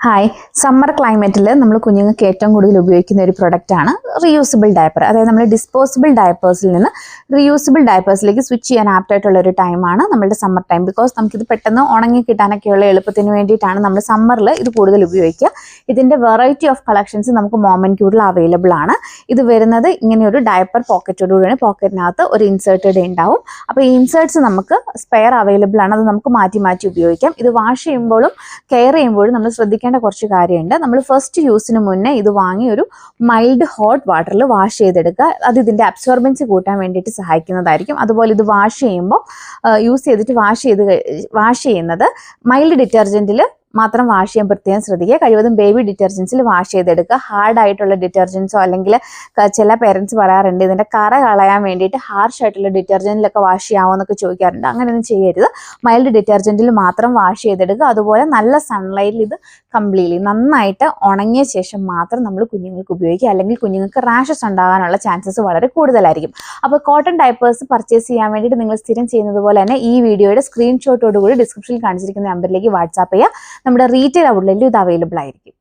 Hi, summer ക്ലൈമറ്റിൽ നമ്മൾ കുഞ്ഞുങ്ങൾക്ക് ഏറ്റവും കൂടുതൽ ഉപയോഗിക്കുന്ന ഒരു പ്രൊഡക്റ്റാണ് റീയൂസിബിൾ ഡയപ്പർ. അതായത് നമ്മൾ ഡിസ്പോസിബിൾ ഡയപ്പേഴ്സിൽ നിന്ന് റീയൂസിബിൾ ഡയപ്പേഴ്സിലേക്ക് സ്വിച്ച് ചെയ്യാൻ ആപ്റ്റായിട്ടുള്ള ഒരു ടൈമാണ് നമ്മളുടെ സമ്മർ ടൈം. ബിക്കോസ് നമുക്കിത് പെട്ടെന്ന് ഉണങ്ങി കിട്ടാനൊക്കെയുള്ള എളുപ്പത്തിന് വേണ്ടിയിട്ടാണ് നമ്മൾ സമ്മറിൽ ഇത് കൂടുതൽ ഉപയോഗിക്കുക. ഇതിൻ്റെ വെറൈറ്റി ഓഫ് കളക്ഷൻസ് നമുക്ക് മോമെൻറ്റ് ക്യൂറിൽ അവൈലബിൾ ആണ്. ഇത് വരുന്നത് ഇങ്ങനെ ഒരു ഡയപ്പർ പോക്കറ്റോടുകൂടിയാണ്. പോക്കറ്റിനകത്ത് ഒരു ഇൻസേർട്ടഡ് ഉണ്ടാവും. അപ്പോൾ ഈ ഇൻസേർട്ട്സ് നമുക്ക് സ്പെയർ അവൈലബിൾ ആണ്. അത് നമുക്ക് മാറ്റി മാറ്റി ഉപയോഗിക്കാം. ഇത് വാഷ് ചെയ്യുമ്പോഴും കെയർ ചെയ്യുമ്പോഴും നമ്മൾ ശ്രദ്ധിക്കേണ്ട കുറച്ച് കാര്യമുണ്ട്. നമ്മൾ ഫസ്റ്റ് യൂസിന് മുന്നേ ഇത് വാങ്ങി ഒരു മൈൽഡ് ഹോട്ട് വാട്ടറിൽ വാഷ് ചെയ്തെടുക്കുക. അത് ഇതിൻ്റെ അബ്സോർബൻസി കൂട്ടാൻ വേണ്ടിയിട്ട് സഹായിക്കുന്നതായിരിക്കും. അതുപോലെ ഇത് വാഷ് ചെയ്യുമ്പോൾ യൂസ് ചെയ്തിട്ട് വാഷ് ചെയ്യുന്നത് മൈൽഡ് ഡിറ്റർജൻറ്റിൽ മാത്രം വാഷ് ചെയ്യാൻ പ്രത്യേകം ശ്രദ്ധിക്കുക. കഴിവതും ബേബി ഡിറ്റർജൻസിൽ വാഷ് ചെയ്തെടുക്കുക. ഹാർഡായിട്ടുള്ള ഡിറ്റർജൻസോ അല്ലെങ്കിൽ ചില പേരൻസ് പറയാറുണ്ട് ഇതിൻ്റെ കറ കളയാൻ വേണ്ടിയിട്ട് ഹാർഷ് ആയിട്ടുള്ള ഡിറ്റർജൻറ്റിലൊക്കെ വാഷ് ചെയ്യാമോ എന്നൊക്കെ ചോദിക്കാറുണ്ട്. അങ്ങനെയൊന്നും ചെയ്യരുത്. മൈൽഡ് ഡിറ്റർജൻറ്റിൽ മാത്രം വാഷ് ചെയ്തെടുക്കുക. അതുപോലെ നല്ല സൺലൈറ്റിൽ ഇത് കംപ്ലീറ്റ്ലി നന്നായിട്ട് ഉണങ്ങിയ ശേഷം മാത്രം നമ്മൾ കുഞ്ഞുങ്ങൾക്ക് ഉപയോഗിക്കുക. അല്ലെങ്കിൽ കുഞ്ഞുങ്ങൾക്ക് റാഷസ് ഉണ്ടാകാനുള്ള ചാൻസസ് വളരെ കൂടുതലായിരിക്കും. അപ്പോൾ കോട്ടൺ ഡയപ്പേഴ്സ് പർച്ചേസ് ചെയ്യാൻ വേണ്ടിയിട്ട് നിങ്ങൾ സ്ഥിരം ചെയ്യുന്നത് പോലെ തന്നെ ഈ വീഡിയോയുടെ സ്ക്രീൻഷോട്ടോടുകൂടി ഡിസ്ക്രിപ്ഷനിൽ കാണിച്ചിരിക്കുന്ന നമ്പറിലേക്ക് വാട്സാപ്പ് ചെയ്യുക. നമ്മുടെ റീറ്റെയിൽ ഔട്ട്ലെറ്റിൽ ഇത് അവൈലബിൾ ആയിരിക്കും.